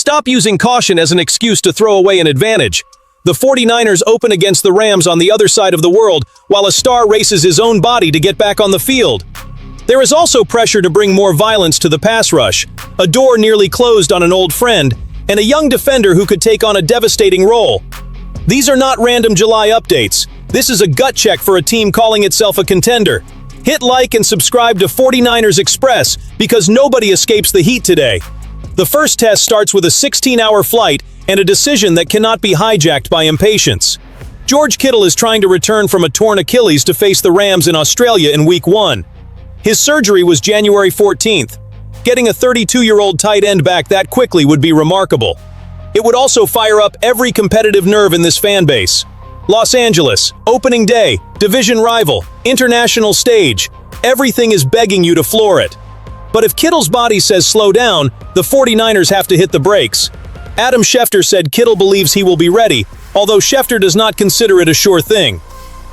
Stop using caution as an excuse to throw away an advantage. The 49ers open against the Rams on the other side of the world, while a star races his own body to get back on the field. There is also pressure to bring more violence to the pass rush, a door nearly closed on an old friend, and a young defender who could take on a devastating role. These are not random July updates. This is a gut check for a team calling itself a contender. Hit like and subscribe to 49ers Express because nobody escapes the heat today. The first test starts with a 16-hour flight and a decision that cannot be hijacked by impatience. George Kittle is trying to return from a torn Achilles to face the Rams in Australia in Week 1. His surgery was January 14th. Getting a 32-year-old tight end back that quickly would be remarkable. It would also fire up every competitive nerve in this fan base. Los Angeles, opening day, division rival, international stage. Everything is begging you to floor it. But if Kittle's body says slow down, the 49ers have to hit the brakes. Adam Schefter said Kittle believes he will be ready, although Schefter does not consider it a sure thing.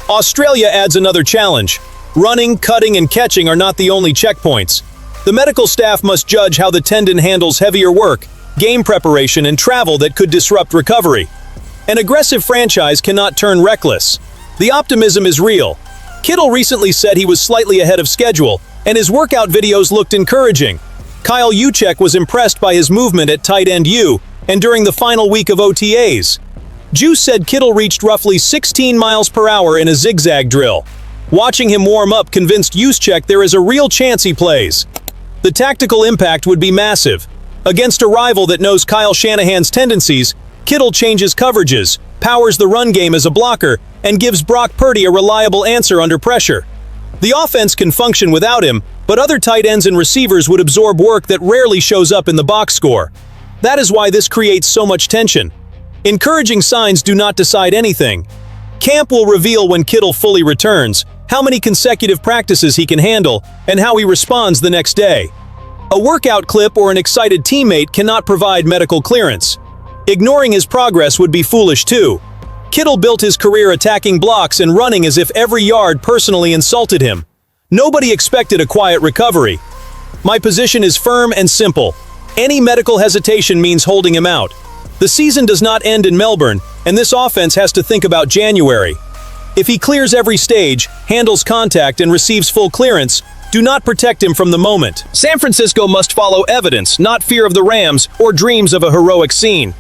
Australia adds another challenge. Running, cutting, and catching are not the only checkpoints. The medical staff must judge how the tendon handles heavier work, game preparation, and travel that could disrupt recovery. An aggressive franchise cannot turn reckless. The optimism is real. Kittle recently said he was slightly ahead of schedule, and his workout videos looked encouraging. Kyle Juszczyk was impressed by his movement at tight end U and during the final week of OTAs. Juice said Kittle reached roughly 16 miles per hour in a zigzag drill. Watching him warm up convinced Juszczyk there is a real chance he plays. The tactical impact would be massive. Against a rival that knows Kyle Shanahan's tendencies, Kittle changes coverages, powers the run game as a blocker, and gives Brock Purdy a reliable answer under pressure. The offense can function without him, but other tight ends and receivers would absorb work that rarely shows up in the box score. That is why this creates so much tension. Encouraging signs do not decide anything. Camp will reveal when Kittle fully returns, how many consecutive practices he can handle, and how he responds the next day. A workout clip or an excited teammate cannot provide medical clearance. Ignoring his progress would be foolish too. Kittle built his career attacking blocks and running as if every yard personally insulted him. Nobody expected a quiet recovery. My position is firm and simple. Any medical hesitation means holding him out. The season does not end in Melbourne, and this offense has to think about January. If he clears every stage, handles contact, and receives full clearance, do not protect him from the moment. San Francisco must follow evidence, not fear of the Rams or dreams of a heroic scene.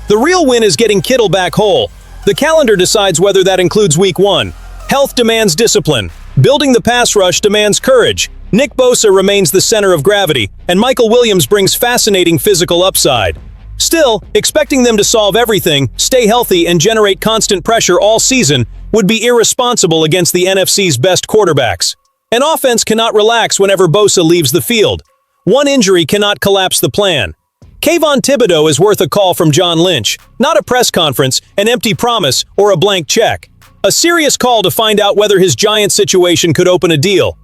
The real win is getting Kittle back whole. The calendar decides whether that includes Week 1. Health demands discipline. Building the pass rush demands courage. Nick Bosa remains the center of gravity, and Michael Williams brings fascinating physical upside. Still, expecting them to solve everything, stay healthy, and generate constant pressure all season would be irresponsible against the NFC's best quarterbacks. An offense cannot relax whenever Bosa leaves the field. One injury cannot collapse the plan. Kayvon Thibodeaux is worth a call from John Lynch, not a press conference, an empty promise, or a blank check. A serious call to find out whether his Giants situation could open a deal.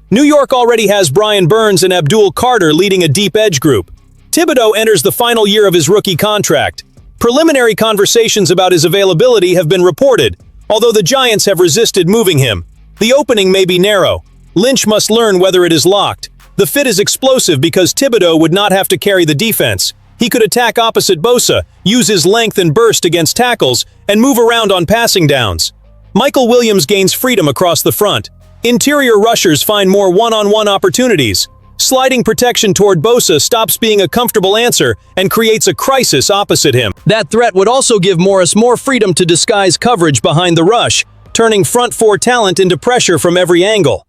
New York already has Brian Burns and Abdul Carter leading a deep edge group. Thibodeaux enters the final year of his rookie contract. Preliminary conversations about his availability have been reported, although the Giants have resisted moving him. The opening may be narrow. Lynch must learn whether it is locked. The fit is explosive because Thibodeaux would not have to carry the defense. He could attack opposite Bosa, use his length and burst against tackles, and move around on passing downs. Michael Williams gains freedom across the front. Interior rushers find more one-on-one opportunities. Sliding protection toward Bosa stops being a comfortable answer and creates a crisis opposite him. That threat would also give Morris more freedom to disguise coverage behind the rush, turning front four talent into pressure from every angle.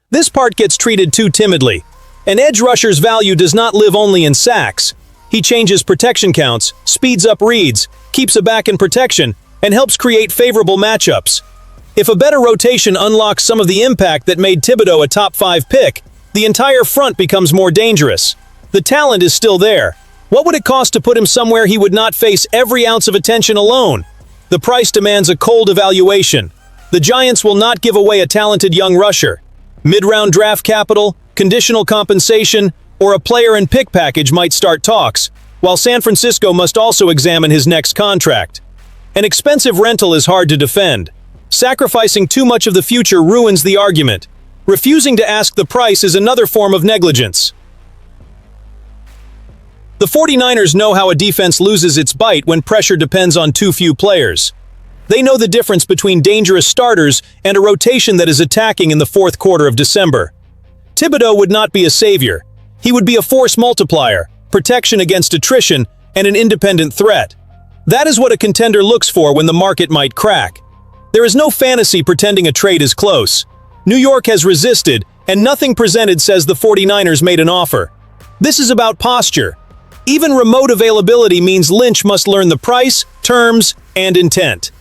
This part gets treated too timidly. An edge rusher's value does not live only in sacks. He changes protection counts, speeds up reads, keeps a back in protection, and helps create favorable matchups. If a better rotation unlocks some of the impact that made Thibodeaux a top 5 pick, the entire front becomes more dangerous. The talent is still there. What would it cost to put him somewhere he would not face every ounce of attention alone? The price demands a cold evaluation. The Giants will not give away a talented young rusher. Mid-round draft capital, conditional compensation, or a player and pick package might start talks, while San Francisco must also examine his next contract. An expensive rental is hard to defend. Sacrificing too much of the future ruins the argument. Refusing to ask the price is another form of negligence. The 49ers know how a defense loses its bite when pressure depends on too few players. They know the difference between dangerous starters and a rotation that is attacking in the fourth quarter of December. Thibodeaux would not be a savior. He would be a force multiplier, protection against attrition, and an independent threat. That is what a contender looks for when the market might crack. There is no fantasy pretending a trade is close. New York has resisted, and nothing presented says the 49ers made an offer. This is about posture. Even remote availability means Lynch must learn the price, terms, and intent.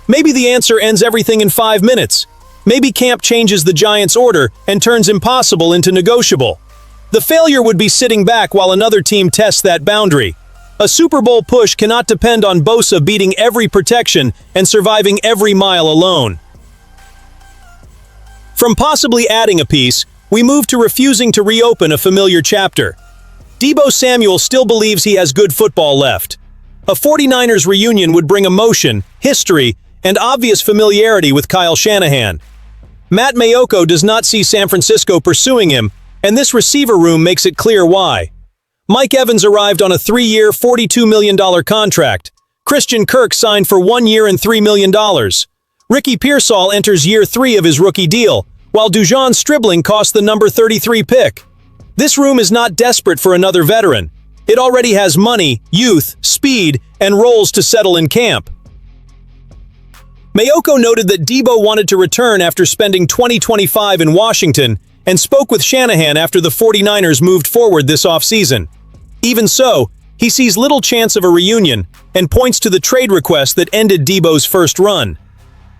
Maybe the answer ends everything in 5 minutes. Maybe camp changes the Giants' order and turns impossible into negotiable. The failure would be sitting back while another team tests that boundary. A Super Bowl push cannot depend on Bosa beating every protection and surviving every mile alone. From possibly adding a piece, we move to refusing to reopen a familiar chapter. Deebo Samuel still believes he has good football left. A 49ers reunion would bring emotion, history, and obvious familiarity with Kyle Shanahan. Matt Mayoko does not see San Francisco pursuing him, and this receiver room makes it clear why. Mike Evans arrived on a 3-year, $42 million contract. Christian Kirk signed for 1 year and $3 million. Ricky Pearsall enters year 3 of his rookie deal, while Dujon Stribling cost the number 33 pick. This room is not desperate for another veteran. It already has money, youth, speed, and roles to settle in camp. Mayoko noted that Deebo wanted to return after spending 2025 in Washington and spoke with Shanahan after the 49ers moved forward this offseason. Even so, he sees little chance of a reunion and points to the trade request that ended Deebo's first run.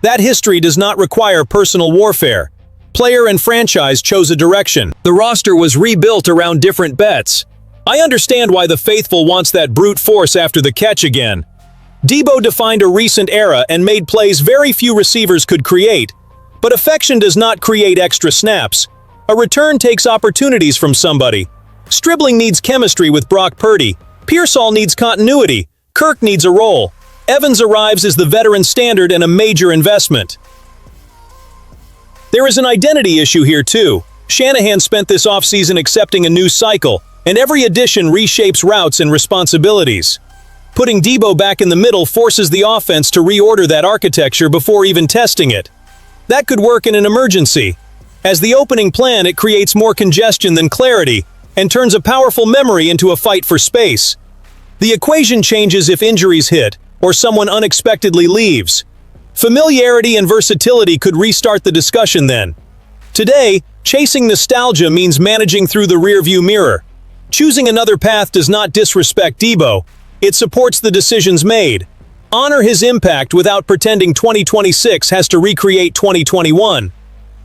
That history does not require personal warfare. Player and franchise chose a direction. The roster was rebuilt around different bets. I understand why the faithful wants that brute force after the catch again. Deebo defined a recent era and made plays very few receivers could create. But affection does not create extra snaps. A return takes opportunities from somebody. Stribling needs chemistry with Brock Purdy. Pearsall needs continuity. Kirk needs a role. Evans arrives as the veteran standard and a major investment. There is an identity issue here too. Shanahan spent this offseason accepting a new cycle, and every addition reshapes routes and responsibilities. Putting Deebo back in the middle forces the offense to reorder that architecture before even testing it. That could work in an emergency. As the opening plan, it creates more congestion than clarity, and turns a powerful memory into a fight for space. The equation changes if injuries hit, or someone unexpectedly leaves. Familiarity and versatility could restart the discussion then. Today, chasing nostalgia means managing through the rearview mirror. Choosing another path does not disrespect Deebo. It supports the decisions made. Honor his impact without pretending 2026 has to recreate 2021.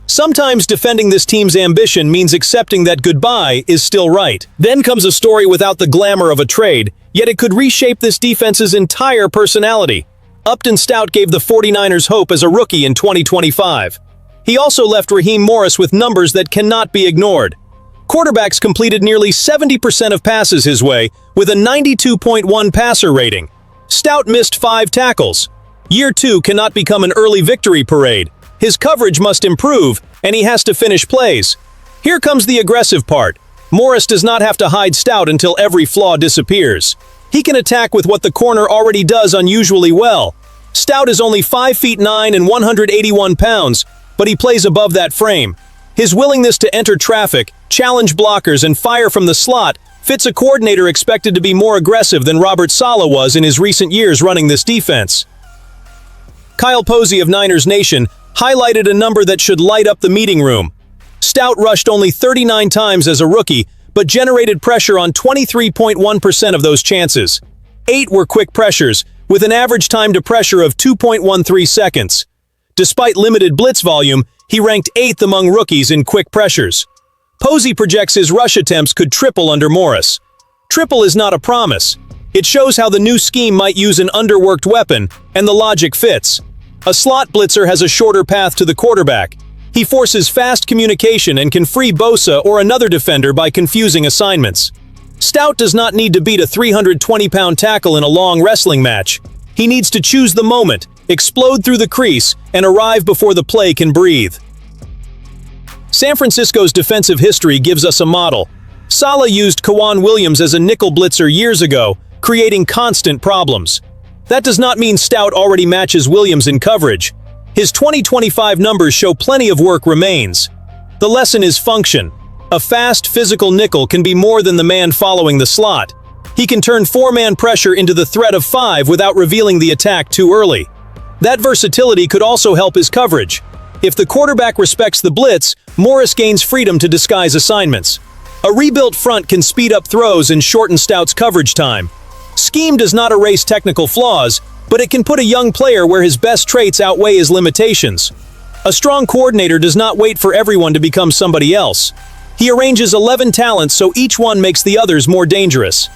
Sometimes defending this team's ambition means accepting that goodbye is still right. Then comes a story without the glamour of a trade, yet it could reshape this defense's entire personality. Upton Stout gave the 49ers hope as a rookie in 2025. He also left Raheem Morris with numbers that cannot be ignored. Quarterbacks completed nearly 70% of passes his way, with a 92.1 passer rating. Stout missed 5 tackles. Year 2 cannot become an early victory parade. His coverage must improve, and he has to finish plays. Here comes the aggressive part. Morris does not have to hide Stout until every flaw disappears. He can attack with what the corner already does unusually well. Stout is only 5'9" and 181 pounds, but he plays above that frame. His willingness to enter traffic, challenge blockers, and fire from the slot fits a coordinator expected to be more aggressive than Robert Saleh was in his recent years running this defense. Kyle Posey of Niners Nation highlighted a number that should light up the meeting room. Stout rushed only 39 times as a rookie, but generated pressure on 23.1% of those chances. 8 were quick pressures, with an average time to pressure of 2.13 seconds. Despite limited blitz volume, he ranked 8th among rookies in quick pressures. Posey projects his rush attempts could triple under Morris. Triple is not a promise. It shows how the new scheme might use an underworked weapon, and the logic fits. A slot blitzer has a shorter path to the quarterback. He forces fast communication and can free Bosa or another defender by confusing assignments. Stout does not need to beat a 320-pound tackle in a long wrestling match. He needs to choose the moment, explode through the crease, and arrive before the play can breathe. San Francisco's defensive history gives us a model. Saleh used Kayvon Williams as a nickel blitzer years ago, creating constant problems. That does not mean Stout already matches Williams in coverage. His 2025 numbers show plenty of work remains. The lesson is function. A fast, physical nickel can be more than the man following the slot. He can turn four-man pressure into the threat of five without revealing the attack too early. That versatility could also help his coverage. If the quarterback respects the blitz, Morris gains freedom to disguise assignments. A rebuilt front can speed up throws and shorten Stout's coverage time. Scheme does not erase technical flaws, but it can put a young player where his best traits outweigh his limitations. A strong coordinator does not wait for everyone to become somebody else. He arranges 11 talents so each one makes the others more dangerous.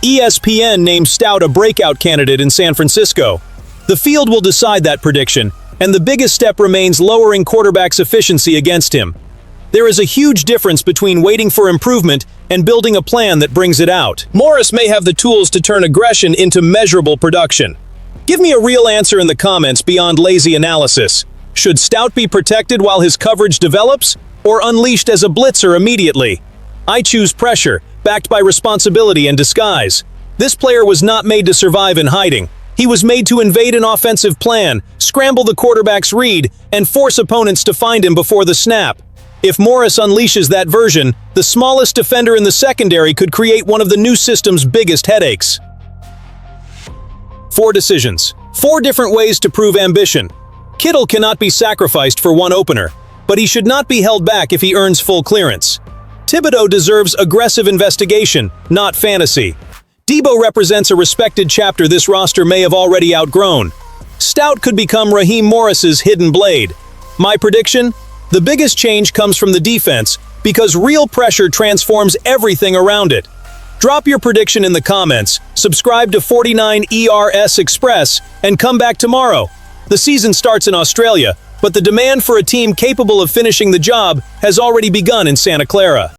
ESPN named Stout a breakout candidate in San Francisco. The field will decide that prediction, and the biggest step remains lowering quarterbacks' efficiency against him. There is a huge difference between waiting for improvement and building a plan that brings it out. Morris may have the tools to turn aggression into measurable production. Give me a real answer in the comments beyond lazy analysis. Should Stout be protected while his coverage develops, or unleashed as a blitzer immediately? I choose pressure, backed by responsibility and disguise. This player was not made to survive in hiding. He was made to invade an offensive plan, scramble the quarterback's read, and force opponents to find him before the snap. If Morris unleashes that version, the smallest defender in the secondary could create one of the new system's biggest headaches. 4 decisions. 4 different ways to prove ambition. Kittle cannot be sacrificed for one opener, but he should not be held back if he earns full clearance. Thibodeaux deserves aggressive investigation, not fantasy. Deebo represents a respected chapter this roster may have already outgrown. Stout could become Raheem Morris's hidden blade. My prediction? The biggest change comes from the defense, because real pressure transforms everything around it. Drop your prediction in the comments, subscribe to 49ers Express, and come back tomorrow. The season starts in Australia, but the demand for a team capable of finishing the job has already begun in Santa Clara.